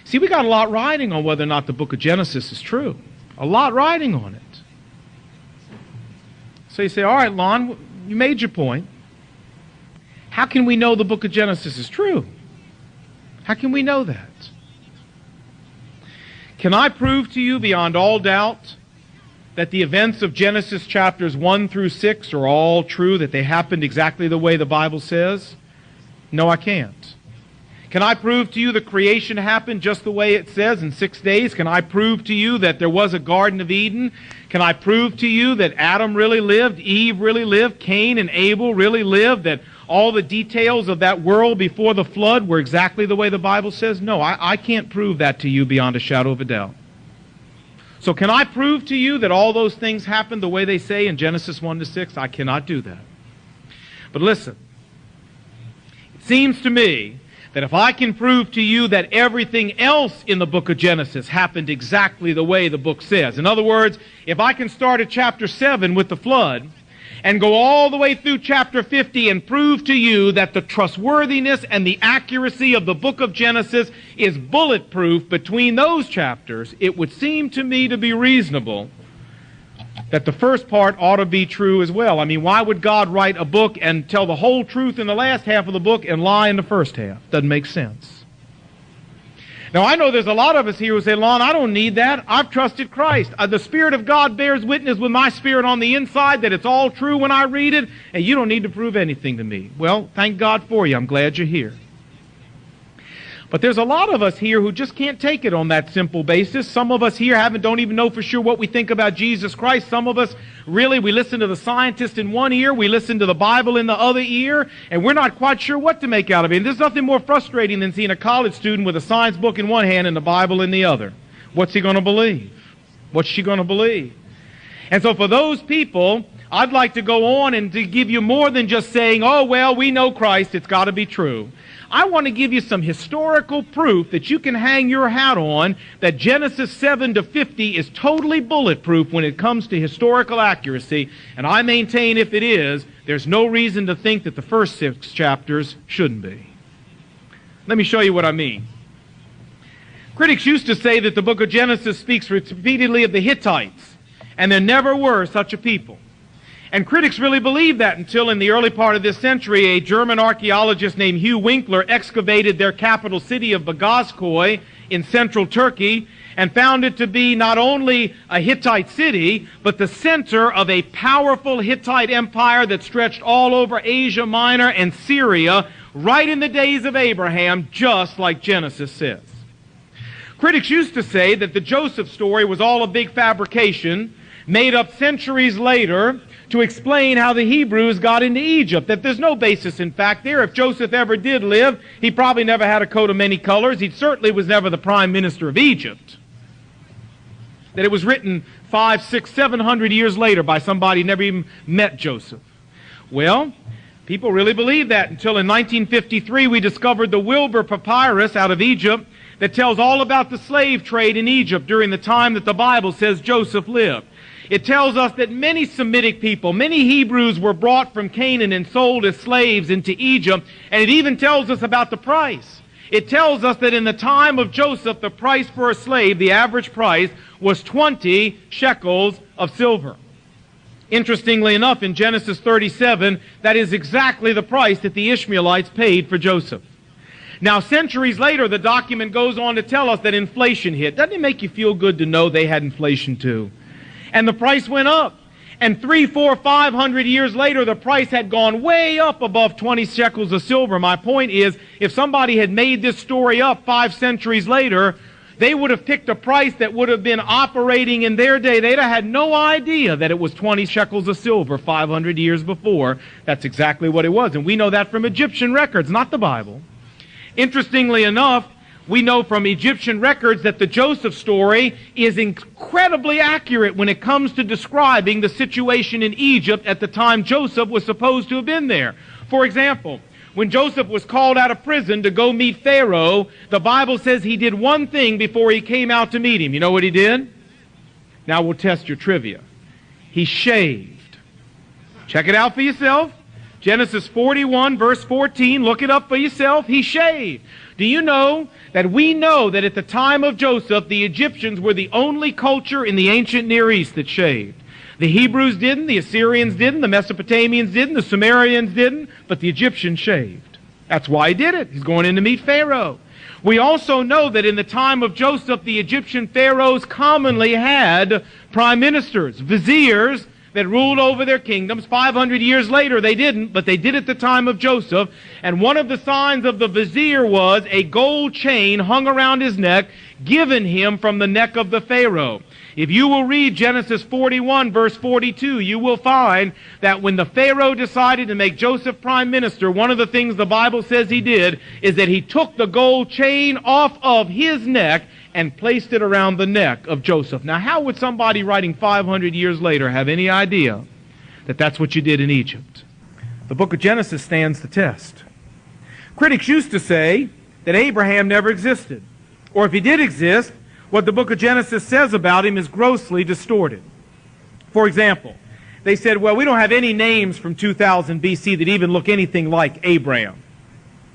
See, we got a lot riding on whether or not the book of Genesis is true. A lot riding on it. So you say, all right, Lon, you made your point. How can we know the book of Genesis is true? How can we know that? Can I prove to you beyond all doubt that the events of Genesis chapters 1 through 6 are all true, that they happened exactly the way the Bible says? No, I can't. Can I prove to you that creation happened just the way it says in 6 days? Can I prove to you that there was a Garden of Eden? Can I prove to you that Adam really lived, Eve really lived, Cain and Abel really lived, that all the details of that world before the flood were exactly the way the Bible says? No, I can't prove that to you beyond a shadow of a doubt. So can I prove to you that all those things happened the way they say in Genesis 1 to 6? I cannot do that. But listen, it seems to me that if I can prove to you that everything else in the book of Genesis happened exactly the way the book says. In other words, if I can start at chapter 7 with the flood and go all the way through chapter 50 and prove to you that the trustworthiness and the accuracy of the book of Genesis is bulletproof between those chapters, it would seem to me to be reasonable that the first part ought to be true as well. I mean, why would God write a book and tell the whole truth in the last half of the book and lie in the first half? Doesn't make sense. Now, I know there's a lot of us here who say, Lon, I don't need that. I've trusted Christ. The Spirit of God bears witness with my spirit on the inside that it's all true when I read it, and you don't need to prove anything to me. Well, thank God for you. I'm glad you're here. But there's a lot of us here who just can't take it on that simple basis. Some of us here don't even know for sure what we think about Jesus Christ. Some of us, really, we listen to the scientist in one ear, we listen to the Bible in the other ear, and we're not quite sure what to make out of it. And there's nothing more frustrating than seeing a college student with a science book in one hand and the Bible in the other. What's he going to believe? What's she going to believe? And so for those people, I'd like to go on and to give you more than just saying, oh, well, we know Christ, it's got to be true. I want to give you some historical proof that you can hang your hat on that Genesis 7 to 50 is totally bulletproof when it comes to historical accuracy. And I maintain if it is, there's no reason to think that the first 6 chapters shouldn't be. Let me show you what I mean. Critics used to say that the book of Genesis speaks repeatedly of the Hittites, and there never were such a people. And critics really believed that until in the early part of this century, a German archaeologist named Hugh Winkler excavated their capital city of Bogazkoy in central Turkey and found it to be not only a Hittite city, but the center of a powerful Hittite empire that stretched all over Asia Minor and Syria right in the days of Abraham, just like Genesis says. Critics used to say that the Joseph story was all a big fabrication made up centuries later to explain how the Hebrews got into Egypt, that there's no basis in fact there. If Joseph ever did live, he probably never had a coat of many colors. He certainly was never the prime minister of Egypt. That it was written 500, 600, 700 years later by somebody who never even met Joseph. Well, people really believed that until in 1953 we discovered the Wilbur Papyrus out of Egypt that tells all about the slave trade in Egypt during the time that the Bible says Joseph lived. It tells us that many Semitic people, many Hebrews were brought from Canaan and sold as slaves into Egypt, and it even tells us about the price. It tells us that in the time of Joseph, the price for a slave, the average price, was 20 shekels of silver. Interestingly enough, in Genesis 37, that is exactly the price that the Ishmaelites paid for Joseph. Now, centuries later, the document goes on to tell us that inflation hit. Doesn't it make you feel good to know they had inflation too? And the price went up. And 300, 400, 500 years later, the price had gone way up above 20 shekels of silver. My point is, if somebody had made this story up 5 centuries later, they would have picked a price that would have been operating in their day. They'd have had no idea that it was 20 shekels of silver 500 years before. That's exactly what it was. And we know that from Egyptian records, not the Bible. Interestingly enough, we know from Egyptian records that the Joseph story is incredibly accurate when it comes to describing the situation in Egypt at the time Joseph was supposed to have been there. For example, when Joseph was called out of prison to go meet Pharaoh, the Bible says he did one thing before he came out to meet him. You know what he did? Now we'll test your trivia. He shaved. Check it out for yourself. Genesis 41, verse 14, look it up for yourself. He shaved. Do you know that we know that at the time of Joseph, the Egyptians were the only culture in the ancient Near East that shaved? The Hebrews didn't, the Assyrians didn't, the Mesopotamians didn't, the Sumerians didn't, but the Egyptians shaved. That's why he did it. He's going in to meet Pharaoh. We also know that in the time of Joseph, the Egyptian pharaohs commonly had prime ministers, viziers, that ruled over their kingdoms. 500 years later, they didn't, but they did at the time of Joseph. And one of the signs of the vizier was a gold chain hung around his neck, given him from the neck of the Pharaoh. If you will read Genesis 41, verse 42, you will find that when the Pharaoh decided to make Joseph prime minister, one of the things the Bible says he did is that he took the gold chain off of his neck and placed it around the neck of Joseph. Now, how would somebody writing 500 years later have any idea that that's what you did in Egypt? The book of Genesis stands the test. Critics used to say that Abraham never existed, or if he did exist, what the book of Genesis says about him is grossly distorted. For example, they said, well, we don't have any names from 2000 BC that even look anything like Abraham.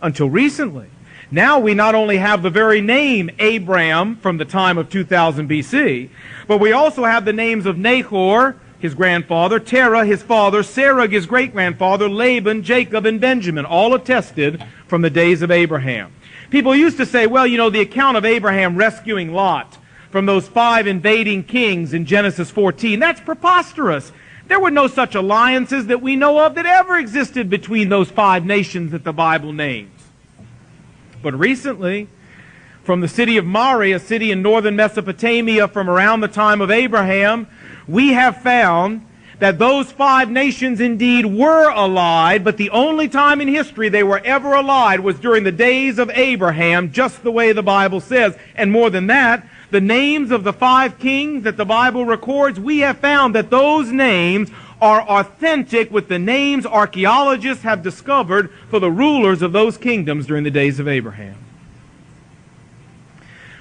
Until recently. Now we not only have the very name Abram from the time of 2000 BC, but we also have the names of Nahor, his grandfather, Terah, his father, Sarah, his great-grandfather, Laban, Jacob, and Benjamin, all attested from the days of Abraham. People used to say, well, you know, the account of Abraham rescuing Lot from those 5 invading kings in Genesis 14, that's preposterous. There were no such alliances that we know of that ever existed between those 5 nations that the Bible names. But recently, from the city of Mari, a city in northern Mesopotamia from around the time of Abraham, we have found that those 5 nations indeed were allied, but the only time in history they were ever allied was during the days of Abraham, just the way the Bible says. And more than that, the names of the 5 kings that the Bible records, we have found that those names are authentic with the names archaeologists have discovered for the rulers of those kingdoms during the days of Abraham.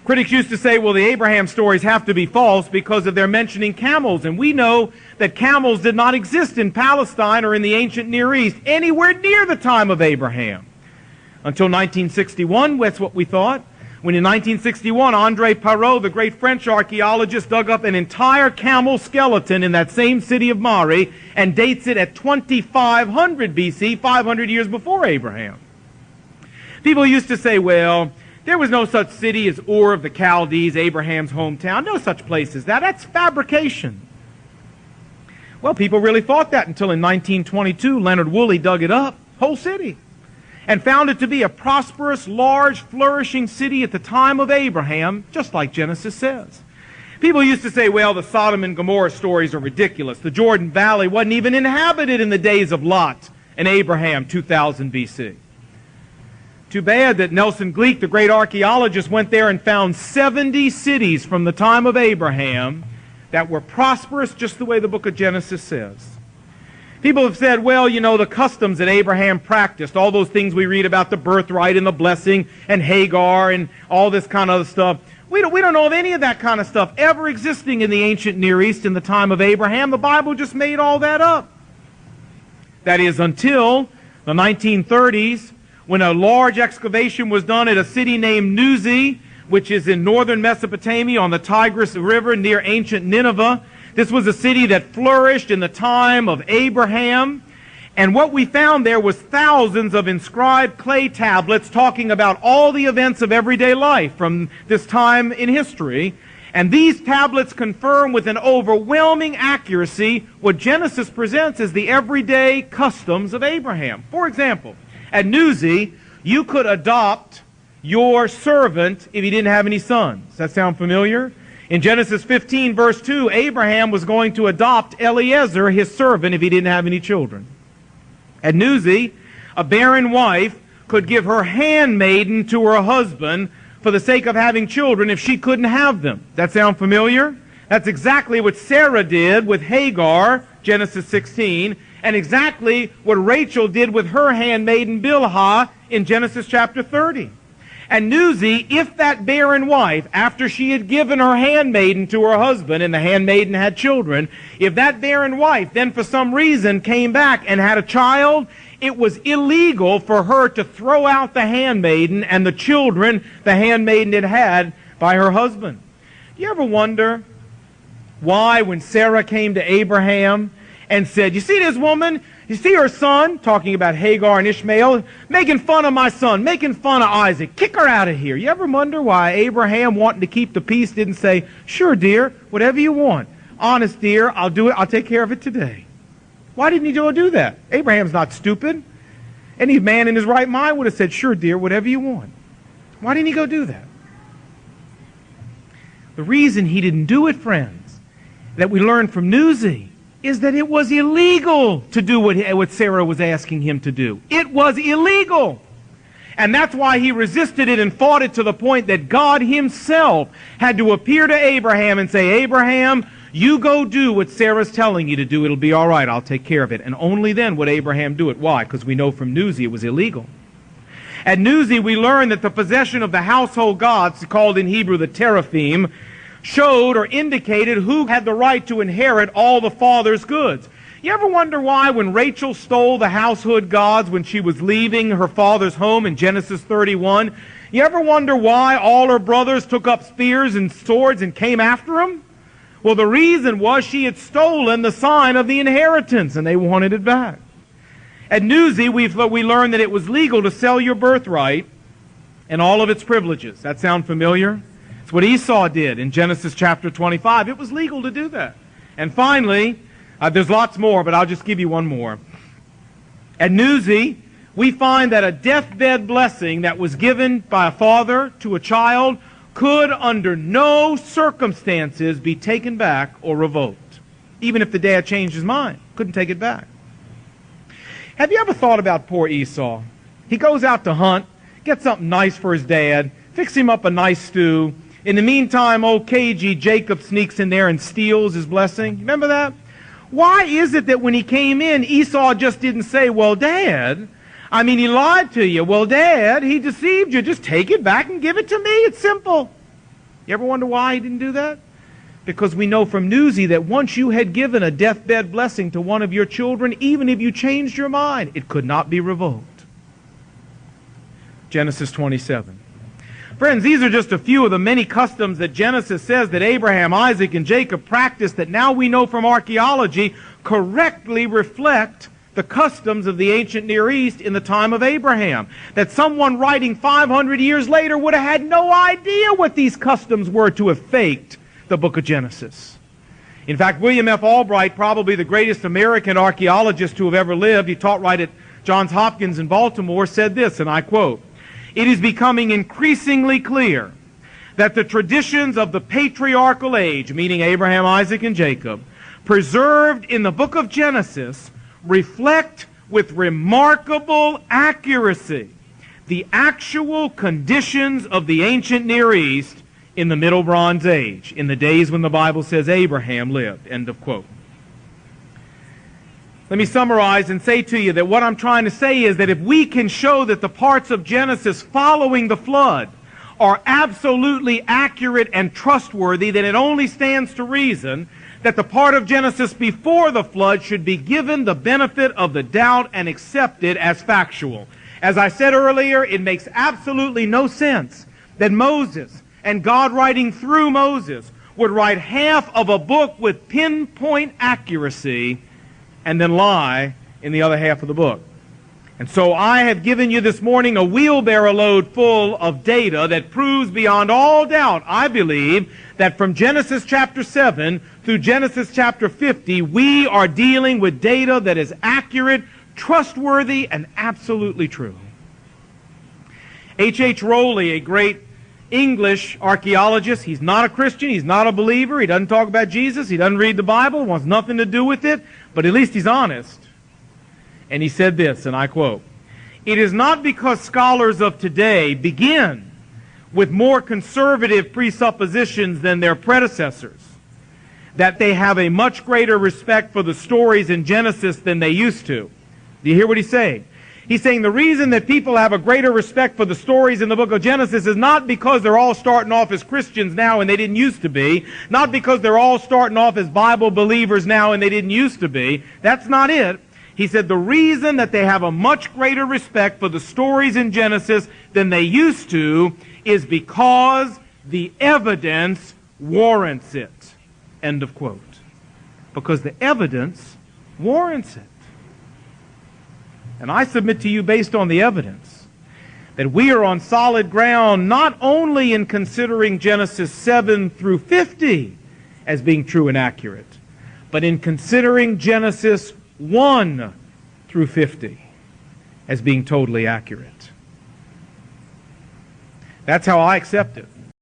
Critics used to say, well, the Abraham stories have to be false because of their mentioning camels. And we know that camels did not exist in Palestine or in the ancient Near East anywhere near the time of Abraham. Until 1961, that's what we thought. When in 1961, André Parrot, the great French archaeologist, dug up an entire camel skeleton in that same city of Mari and dates it at 2500 BC, 500 years before Abraham. People used to say, well, there was no such city as Ur of the Chaldees, Abraham's hometown. No such place as that. That's fabrication. Well, people really thought that until in 1922, Leonard Woolley dug it up, whole city, and found it to be a prosperous, large, flourishing city at the time of Abraham, just like Genesis says. People used to say, well, the Sodom and Gomorrah stories are ridiculous. The Jordan Valley wasn't even inhabited in the days of Lot and Abraham, 2000 BC. Too bad that Nelson Gleek, the great archaeologist, went there and found 70 cities from the time of Abraham that were prosperous just the way the book of Genesis says. People have said, well, you know, the customs that Abraham practiced, all those things we read about the birthright and the blessing and Hagar and all this kind of stuff, we don't know of any of that kind of stuff ever existing in the ancient Near East in the time of Abraham. The Bible just made all that up. That is, until the 1930s, when a large excavation was done at a city named Nuzi, which is in northern Mesopotamia on the Tigris River near ancient Nineveh. This was a city that flourished in the time of Abraham. And what we found there was thousands of inscribed clay tablets talking about all the events of everyday life from this time in history. And these tablets confirm with an overwhelming accuracy what Genesis presents as the everyday customs of Abraham. For example, at Nuzi, you could adopt your servant if he didn't have any sons. Does that sound familiar? In Genesis 15, verse 2, Abraham was going to adopt Eliezer, his servant, if he didn't have any children. At Nuzi, a barren wife could give her handmaiden to her husband for the sake of having children if she couldn't have them. Does that sound familiar? That's exactly what Sarah did with Hagar, Genesis 16, and exactly what Rachel did with her handmaiden Bilhah in Genesis chapter 30. And Nuzi, if that barren wife, after she had given her handmaiden to her husband and the handmaiden had children, if that barren wife then for some reason came back and had a child, it was illegal for her to throw out the handmaiden and the children the handmaiden had had by her husband. Do you ever wonder why, when Sarah came to Abraham and said, "You see this woman? You see her son," talking about Hagar and Ishmael, "making fun of my son, making fun of Isaac. Kick her out of here." You ever wonder why Abraham, wanting to keep the peace, didn't say, "Sure, dear, whatever you want. Honest, dear, I'll do it. I'll take care of it today"? Why didn't he do that? Abraham's not stupid. Any man in his right mind would have said, "Sure, dear, whatever you want." Why didn't he go do that? The reason he didn't do it, friends, that we learn from Newsy, is that it was illegal to do what Sarah was asking him to do. It was illegal. And that's why he resisted it and fought it, to the point that God himself had to appear to Abraham and say, "Abraham, you go do what Sarah's telling you to do. It'll be all right. I'll take care of it." And only then would Abraham do it. Why? Because we know from Newsy it was illegal. At Newsy, we learn that the possession of the household gods, called in Hebrew the teraphim, showed or indicated who had the right to inherit all the father's goods. You ever wonder why, when Rachel stole the household gods when she was leaving her father's home in Genesis 31, you ever wonder why all her brothers took up spears and swords and came after him? Well, the reason was she had stolen the sign of the inheritance, and they wanted it back. At Newsy, we learned that it was legal to sell your birthright and all of its privileges. That sound familiar? It's what Esau did in Genesis chapter 25. It was legal to do that. And finally, there's lots more, but I'll just give you one more. At Newsy, we find that a deathbed blessing that was given by a father to a child could under no circumstances be taken back or revoked. Even if the dad changed his mind, couldn't take it back. Have you ever thought about poor Esau? He goes out to hunt, gets something nice for his dad, fix him up a nice stew. In the meantime, old cagey Jacob sneaks in there and steals his blessing. Remember that? Why is it that when he came in, Esau just didn't say, "Well, Dad, I mean, he lied to you. Well, Dad, he deceived you. Just take it back and give it to me. It's simple." You ever wonder why he didn't do that? Because we know from Newsy that once you had given a deathbed blessing to one of your children, even if you changed your mind, it could not be revoked. Genesis 27. Friends, these are just a few of the many customs that Genesis says that Abraham, Isaac, and Jacob practiced, that now we know from archaeology correctly reflect the customs of the ancient Near East in the time of Abraham. That someone writing 500 years later would have had no idea what these customs were to have faked the book of Genesis. In fact, William F. Albright, probably the greatest American archaeologist to have ever lived, he taught right at Johns Hopkins in Baltimore, said this, and I quote, "It is becoming increasingly clear that the traditions of the patriarchal age," meaning Abraham, Isaac, and Jacob, "preserved in the book of Genesis reflect with remarkable accuracy the actual conditions of the ancient Near East in the Middle Bronze Age, in the days when the Bible says Abraham lived." End of quote. Let me summarize and say to you that what I'm trying to say is that if we can show that the parts of Genesis following the flood are absolutely accurate and trustworthy, then it only stands to reason that the part of Genesis before the flood should be given the benefit of the doubt and accepted as factual. As I said earlier, it makes absolutely no sense that Moses, and God writing through Moses, would write half of a book with pinpoint accuracy and then lie in the other half of the book. And so I have given you this morning a wheelbarrow load full of data that proves beyond all doubt, I believe, that from Genesis chapter 7 through Genesis chapter 50, we are dealing with data that is accurate, trustworthy, and absolutely true. H. Rowley, a great English archaeologist, he's not a Christian, he's not a believer, he doesn't talk about Jesus, he doesn't read the Bible, wants nothing to do with it, but at least he's honest. And he said this, and I quote, "It is not because scholars of today begin with more conservative presuppositions than their predecessors that they have a much greater respect for the stories in Genesis than they used to." Do you hear what he's saying? He's saying the reason that people have a greater respect for the stories in the book of Genesis is not because they're all starting off as Christians now and they didn't used to be, not because they're all starting off as Bible believers now and they didn't used to be. That's not it. He said the reason that they have a much greater respect for the stories in Genesis than they used to is because the evidence warrants it. End of quote. Because the evidence warrants it. And I submit to you, based on the evidence, that we are on solid ground not only in considering Genesis 7 through 50 as being true and accurate, but in considering Genesis 1 through 50 as being totally accurate. That's how I accept it.